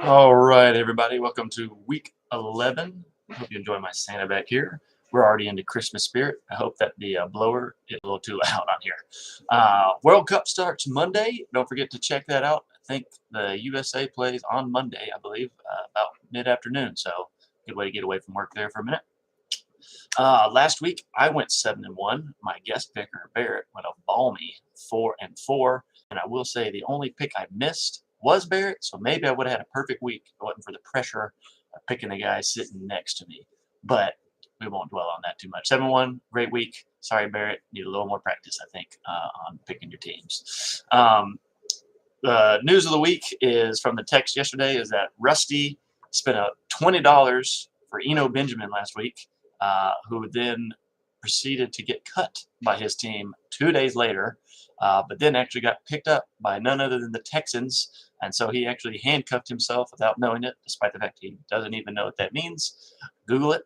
All right, everybody, welcome to week 11. Hope you enjoy my Santa back here. We're already into Christmas spirit. I hope that the blower is a little too loud on here. World Cup starts Monday. Don't forget to check that out. I think the USA plays on Monday, I believe, about mid-afternoon. So good way to get away from work there for a minute. Last week I went 7-1. My guest picker Barrett went a balmy 4-4, and I will say the only pick I missed was Barrett. So maybe I would have had a perfect week if it wasn't for the pressure of picking the guy sitting next to me. But we won't dwell on that too much. 7-1, great week. Sorry, Barrett. Need a little more practice, I think, on picking your teams. The news of the week is from the text yesterday is that Rusty spent $20 for Eno Benjamin last week, who then proceeded to get cut by his team 2 days later, but then actually got picked up by none other than the Texans. And so he actually handcuffed himself without knowing it, despite the fact he doesn't even know what that means. Google it.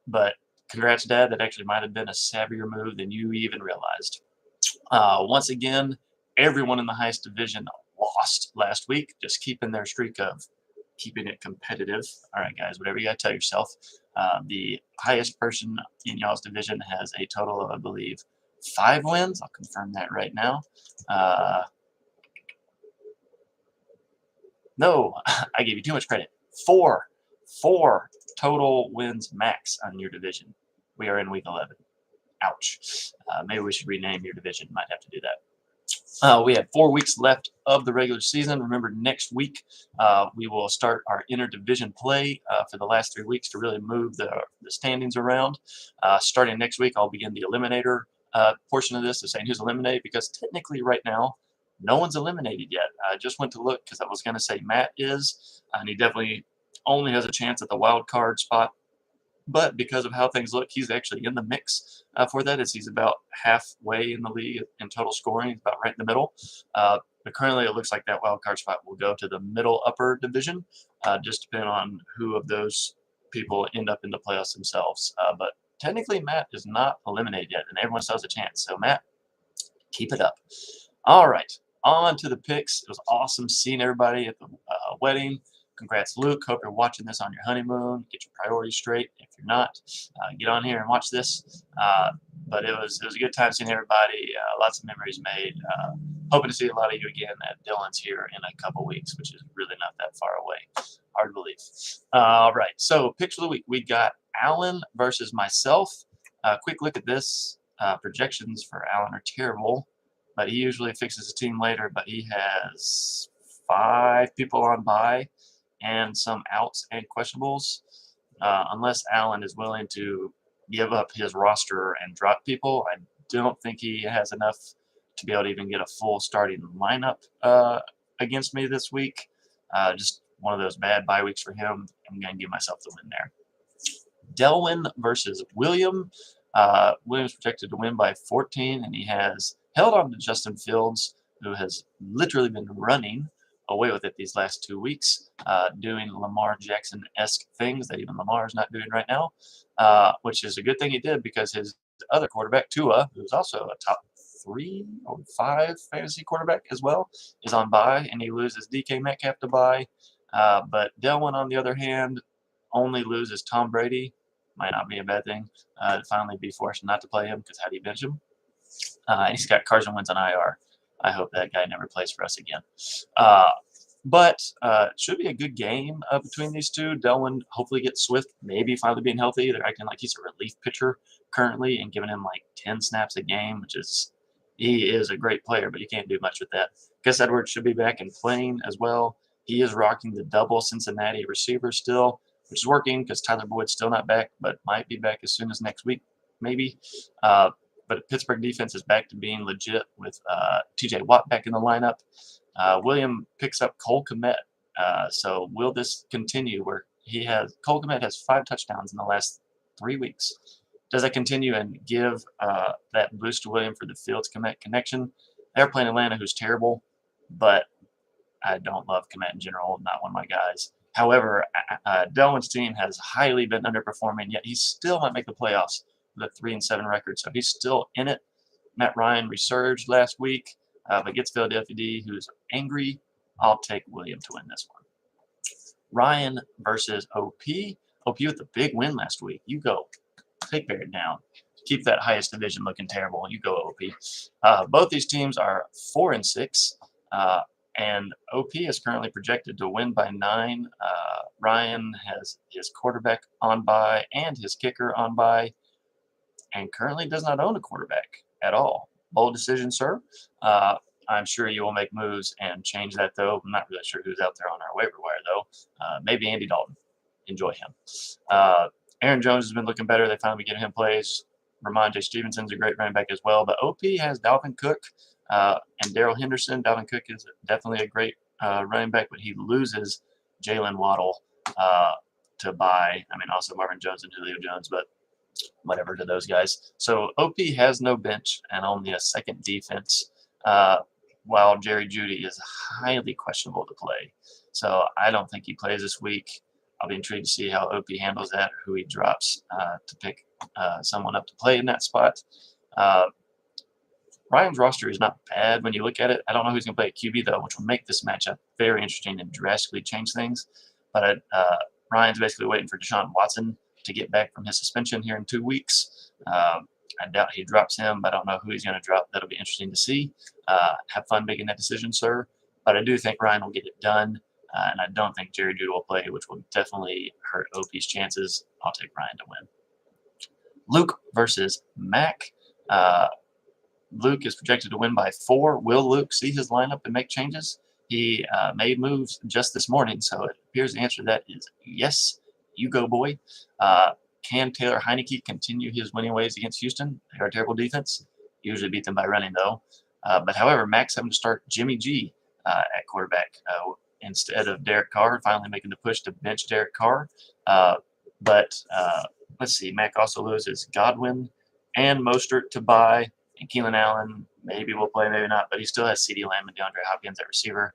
But congrats, Dad. That actually might have been a savvier move than you even realized. Once again, everyone in the highest division lost last week, just keeping their streak of keeping it competitive. All right, guys, whatever you got to tell yourself. The highest person in y'all's division has a total of, I believe, 5 wins. I'll confirm that right now. No, I gave you too much credit. 4. 4 total wins max on your division. We are in week 11. Ouch. Maybe we should rename your division. Might have to do that. We have 4 weeks left of the regular season. Remember, next week we will start our interdivision play for the last 3 weeks to really move the standings around. Starting next week, I'll begin the eliminator portion of this, of saying who's eliminated, because technically right now, no one's eliminated yet. I just went to look because I was going to say Matt is, and he definitely only has a chance at the wild card spot. But because of how things look, he's actually in the mix for that, as he's about halfway in the league in total scoring. He's about right in the middle. But currently, it looks like that wild card spot will go to the middle upper division, just depending on who of those people end up in the playoffs themselves. But technically, Matt is not eliminated yet, and everyone still has a chance. So, Matt, keep it up. All right, on to the picks. It was awesome seeing everybody at the wedding. Congrats, Luke. Hope you're watching this on your honeymoon. Get your priorities straight. If you're not, get on here and watch this. But it was a good time seeing everybody. Lots of memories made. Hoping to see a lot of you again at Dylan's here in a couple weeks, which is really not that far away. Hard to believe. All right, so picks for the week. We got Alan versus myself. Quick look at this. Projections for Alan are terrible, but he usually fixes his team later. But he has 5 people on bye and some outs and questionables. Unless Allen is willing to give up his roster and drop people, I don't think he has enough to be able to even get a full starting lineup against me this week. Just one of those bad bye weeks for him. I'm going to give myself the win there. Delwyn versus William. William's projected to win by 14, and he has held on to Justin Fields, who has literally been running away with it these last 2 weeks, doing Lamar Jackson-esque things that even Lamar is not doing right now, which is a good thing he did, because his other quarterback, Tua, who's also a top 3 or 5 fantasy quarterback as well, is on bye, and he loses DK Metcalf to bye. But Delwyn, on the other hand, only loses Tom Brady. Might not be a bad thing to finally be forced not to play him, because how do you bench him? And he's got Carson Wentz on IR. I hope that guy never plays for us again. But it should be a good game between these two. Delwyn hopefully gets Swift, maybe finally being healthy. They're acting like he's a relief pitcher currently and giving him like 10 snaps a game, which is, he is a great player, but you can't do much with that. Gus Edwards should be back and playing as well. He is rocking the double Cincinnati receiver still, which is working because Tyler Boyd's still not back, but might be back as soon as next week, maybe. But Pittsburgh defense is back to being legit with TJ Watt back in the lineup. William picks up Cole Kmet. So will this continue where Cole Kmet has 5 touchdowns in the last 3 weeks? Does that continue and give that boost to William for the Fields Kmet connection? They're playing Atlanta, who's terrible, but I don't love Kmet in general, not one of my guys. However, Delwyn's team has highly been underperforming, yet he still might make the playoffs with a 3-7 record, so he's still in it. Matt Ryan resurged last week, but gets Philadelphia D, who's angry. I'll take William to win this one. Ryan versus OP. OP with the big win last week. You go. Take Barrett down. Keep that highest division looking terrible. You go, OP. Both these teams are 4-6. And OP is currently projected to win by 9. Ryan has his quarterback on bye and his kicker on bye, and currently does not own a quarterback at all. Bold decision, sir. I'm sure you will make moves and change that, though. I'm not really sure who's out there on our waiver wire, though. Maybe Andy Dalton. Enjoy him. Aaron Jones has been looking better. They finally get him plays. Ramondre Stevenson's a great running back as well. But OP has Dalvin Cook and Darrell Henderson. Dalvin Cook is definitely a great running back, but he loses Jalen Waddle to buy. I mean, also Marvin Jones and Julio Jones, but whatever to those guys. So OP has no bench and only a second defense, while Jerry Jeudy is highly questionable to play. So I don't think he plays this week. I'll be intrigued to see how OP handles that, or who he drops to pick someone up to play in that spot. Ryan's roster is not bad when you look at it. I don't know who's going to play at QB, though, which will make this matchup very interesting and drastically change things. But Ryan's basically waiting for Deshaun Watson to get back from his suspension here in 2 weeks. I doubt he drops him, but I don't know who he's going to drop. That'll be interesting to see. Have fun making that decision, sir. But I do think Ryan will get it done, and I don't think Jerry Jeudy will play, which will definitely hurt OP's chances. I'll take Ryan to win. Luke versus Mac. Luke is projected to win by 4. Will Luke see his lineup and make changes? He made moves just this morning, so it appears the answer to that is yes. You go, boy. Can Taylor Heineke continue his winning ways against Houston? They are a terrible defense. Usually beat them by running, though. But however, Mac's having to start Jimmy G at quarterback instead of Derek Carr, finally making the push to bench Derek Carr. But let's see. Mac also loses Godwin and Mostert to bye. And Keelan Allen maybe will play, maybe not, but he still has CeeDee Lamb and DeAndre Hopkins at receiver.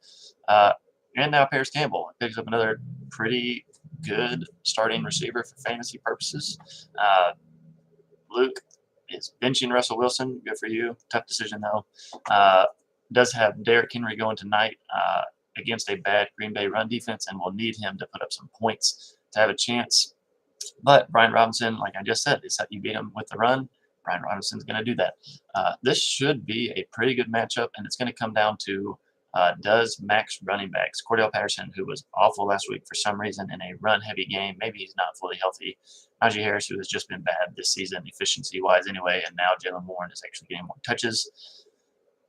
And now Paris Campbell picks up another pretty good starting receiver for fantasy purposes. Luke is benching Russell Wilson. Good for you. Tough decision, though. Does have Derrick Henry going tonight against a bad Green Bay run defense, and will need him to put up some points to have a chance. But Brian Robinson, like I just said, is that you beat him with the run. Brian Robinson's going to do that. This should be a pretty good matchup, and it's going to come down to does Mac's running backs, Cordell Patterson, who was awful last week for some reason in a run-heavy game, maybe he's not fully healthy. Najee Harris, who has just been bad this season, efficiency-wise anyway, and now Jalen Warren is actually getting more touches.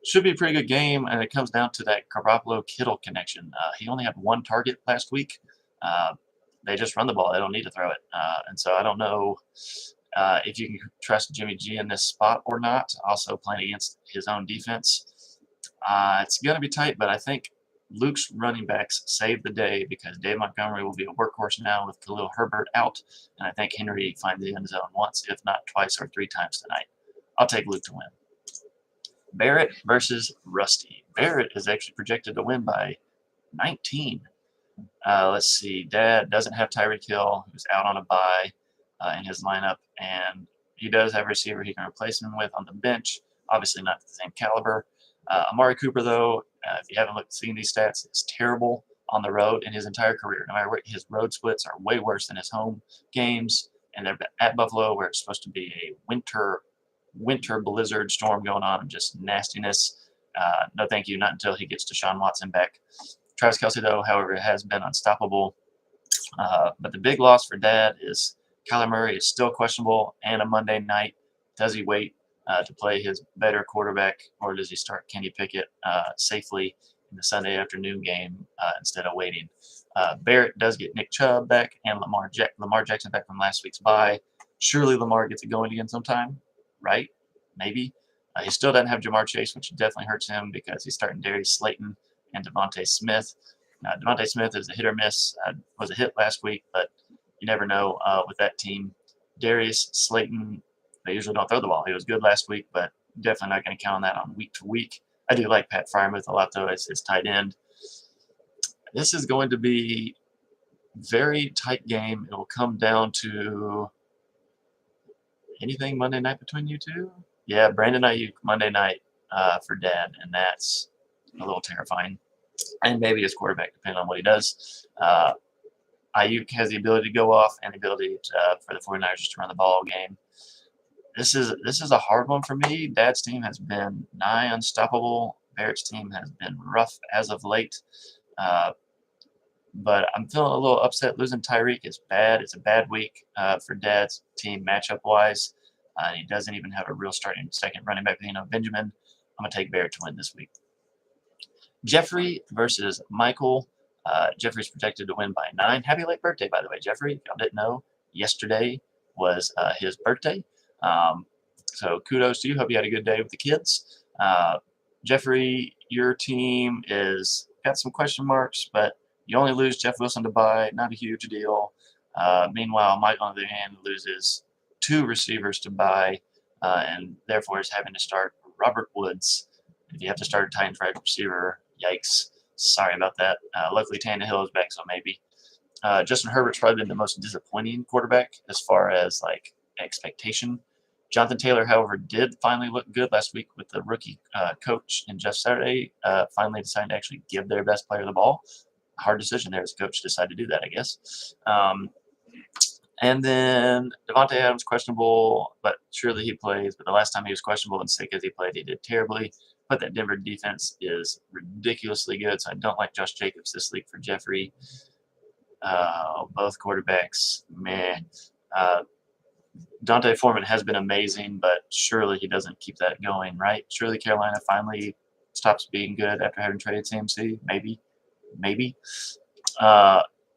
Should be a pretty good game, and it comes down to that Garoppolo-Kittle connection. He only had 1 target last week. They just run the ball. They don't need to throw it. And so I don't know if you can trust Jimmy G in this spot or not, also playing against his own defense. It's going to be tight, but I think Luke's running backs save the day because Dave Montgomery will be a workhorse now with Khalil Herbert out, and I think Henry finds the end zone once, if not twice or 3 times tonight. I'll take Luke to win. Barrett versus Rusty. Barrett is actually projected to win by 19. Let's see. Dad doesn't have Tyreek Hill, who's out on a bye in his lineup, and he does have a receiver he can replace him with on the bench. Obviously not the same caliber. Amari Cooper, though, if you haven't seen these stats, is terrible on the road in his entire career. No matter what, his road splits are way worse than his home games, and they're at Buffalo, where it's supposed to be a winter blizzard storm going on and just nastiness. No thank you, not until he gets Deshaun Watson back. Travis Kelce, though, however, has been unstoppable. But the big loss for Dad is Kyler Murray is still questionable, and a Monday night. Does he wait to play his better quarterback, or does he start Kenny Pickett safely in the Sunday afternoon game instead of waiting? Barrett does get Nick Chubb back and Lamar Jackson back from last week's bye. Surely Lamar gets it going again sometime, right? Maybe. He still doesn't have Jamar Chase, which definitely hurts him because he's starting Darius Slayton and Devontae Smith. Devontae Smith is a hit or miss. Was a hit last week, but you never know with that team. Darius Slayton, they usually don't throw the ball. He was good last week, but definitely not going to count on that on week to week. I do like Pat Freiermuth a lot, though, as his tight end. This is going to be a very tight game. It will come down to anything Monday night between you two? Yeah, Brandon Ayuk Monday night for Dad, and that's a little terrifying. And maybe his quarterback, depending on what he does. Ayuk has the ability to go off and the ability for the 49ers just to run the ball all game. This is a hard one for me. Dad's team has been nigh unstoppable. Barrett's team has been rough as of late. But I'm feeling a little upset. Losing Tyreek is bad. It's a bad week for Dad's team matchup-wise. He doesn't even have a real starting second running back, Benjamin. I'm going to take Barrett to win this week. Jeffrey versus Michael. Jeffrey's projected to win by 9. Happy late birthday, by the way, Jeffrey. If y'all didn't know, yesterday was his birthday. So kudos to you. Hope you had a good day with the kids. Jeffrey, your team is got some question marks, but you only lose Jeff Wilson to bye. Not a huge deal. Meanwhile, Mike, on the other hand, loses 2 receivers to bye, and therefore is having to start Robert Woods. If you have to start a tight end for receiver, yikes. Sorry about that. Luckily, Tannehill is back, so maybe. Justin Herbert's probably been the most disappointing quarterback as far as like expectation. Jonathan Taylor, however, did finally look good last week with the rookie coach and Jeff Saturday. Finally decided to actually give their best player the ball. Hard decision there as a coach to decide to do that, I guess. And then Devontae Adams, questionable, but surely he plays. But the last time he was questionable and sick as he played, he did terribly. But that Denver defense is ridiculously good, so I don't like Josh Jacobs this week for Jeffrey. Both quarterbacks, meh. Dante Foreman has been amazing, but surely he doesn't keep that going, right? Surely Carolina finally stops being good after having traded CMC, maybe.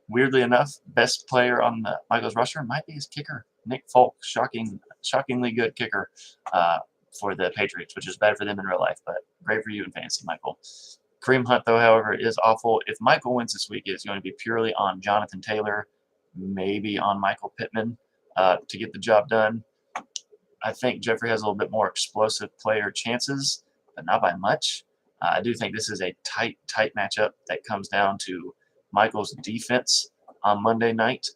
Weirdly enough, best player on the Michael's roster might be his kicker, Nick Folk. Shockingly good kicker for the Patriots, which is bad for them in real life, but great for you in fantasy, Michael. Kareem Hunt, though, however, is awful. If Michael wins this week, it's going to be purely on Jonathan Taylor, maybe on Michael Pittman to get the job done. I think Jeffrey has a little bit more explosive player chances, but not by much. I do think this is a tight matchup that comes down to Michael's defense on Monday night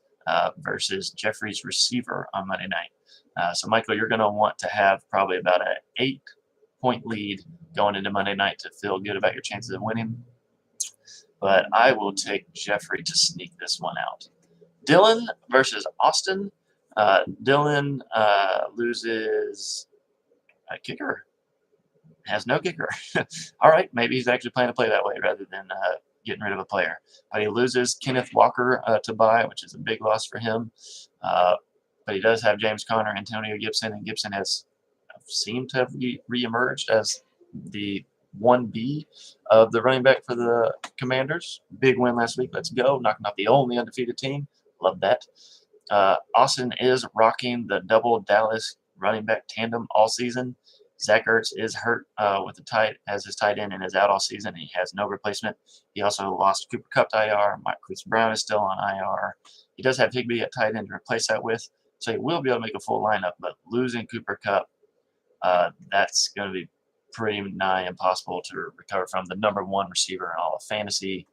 versus Jeffrey's receiver on Monday night. So, Michael, you're going to want to have probably about an 8-point lead going into Monday night to feel good about your chances of winning. But I will take Jeffrey to sneak this one out. Dylan versus Austin. Dylan loses a kicker. Has no kicker. All right, maybe he's actually planning to play that way rather than getting rid of a player. But he loses Kenneth Walker to bye, which is a big loss for him. But he does have James Conner, Antonio Gibson, and Gibson has seemed to have reemerged as the 1B of the running back for the Commanders. Big win last week. Let's go. Knocking off the only undefeated team. Love that. Austin is rocking the double Dallas running back tandem all season. Zach Ertz is hurt with as his tight end and is out all season. He has no replacement. He also lost Cooper Kupp to IR. Mike Brown is still on IR. He does have Higbee at tight end to replace that with, so he will be able to make a full lineup. But losing Cooper Kupp, that's going to be pretty nigh impossible to recover from. The #1 receiver in all of fantasy.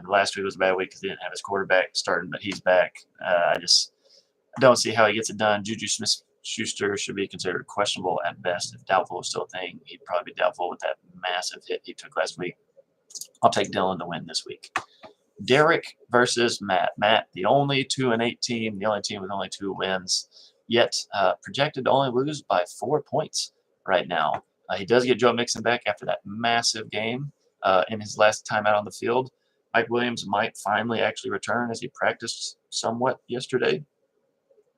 Last week was a bad week because he didn't have his quarterback starting, but he's back. I don't see how he gets it done. Juju Smith-Schuster should be considered questionable at best. If doubtful is still a thing, he'd probably be doubtful with that massive hit he took last week. I'll take Dylan to win this week. Derek versus Matt. Matt, the only 2-8 team, the only team with only 2 wins, yet projected to only lose by 4 points right now. He does get Joe Mixon back after that massive game in his last time out on the field. Mike Williams might finally actually return as he practiced somewhat yesterday.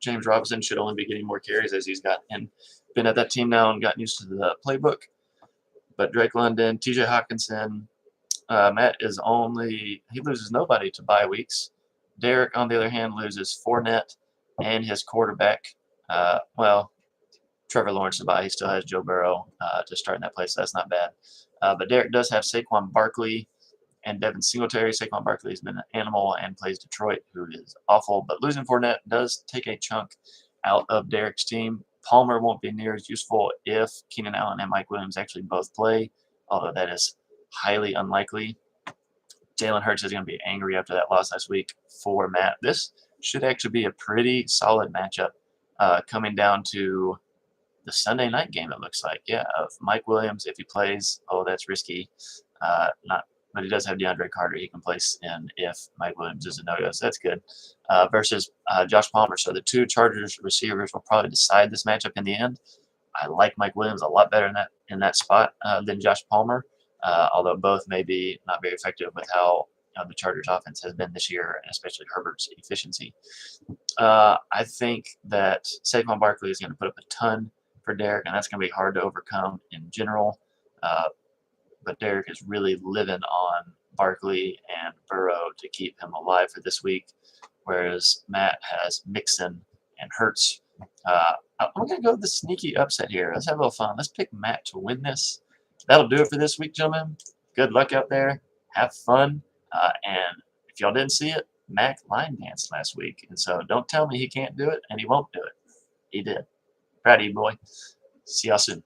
James Robinson should only be getting more carries as he's been at that team now and gotten used to the playbook. But Drake London, TJ Hawkinson, Matt he loses nobody to bye weeks. Derek, on the other hand, loses Fournette and his quarterback. Trevor Lawrence to bye. He still has Joe Burrow to start in that place, so that's not bad. But Derek does have Saquon Barkley and Devin Singletary. Saquon Barkley has been an animal and plays Detroit, who is awful. But losing Fournette does take a chunk out of Derek's team. Palmer won't be near as useful if Keenan Allen and Mike Williams actually both play, although that is highly unlikely. Jalen Hurts is going to be angry after that loss last week for Matt. This should actually be a pretty solid matchup coming down to the Sunday night game, it looks like. Yeah, of Mike Williams, if he plays. Oh, that's risky. but he does have DeAndre Carter he can place in if Mike Williams is a no-go, so that's good. Versus Josh Palmer. So the two Chargers receivers will probably decide this matchup in the end. I like Mike Williams a lot better in that spot than Josh Palmer, although both may be not very effective with how the Chargers offense has been this year, and especially Herbert's efficiency. I think that Saquon Barkley is going to put up a ton for Derek, and that's going to be hard to overcome in general. But Derek is really living on Barkley and Burrow to keep him alive for this week, whereas Matt has Mixon and Hurts. I'm going to go with the sneaky upset here. Let's have a little fun. Let's pick Matt to win this. That'll do it for this week, gentlemen. Good luck out there. Have fun. And if y'all didn't see it, Mac line danced last week. And so don't tell me he can't do it, and he won't do it. He did. Proud of you, boy. See y'all soon.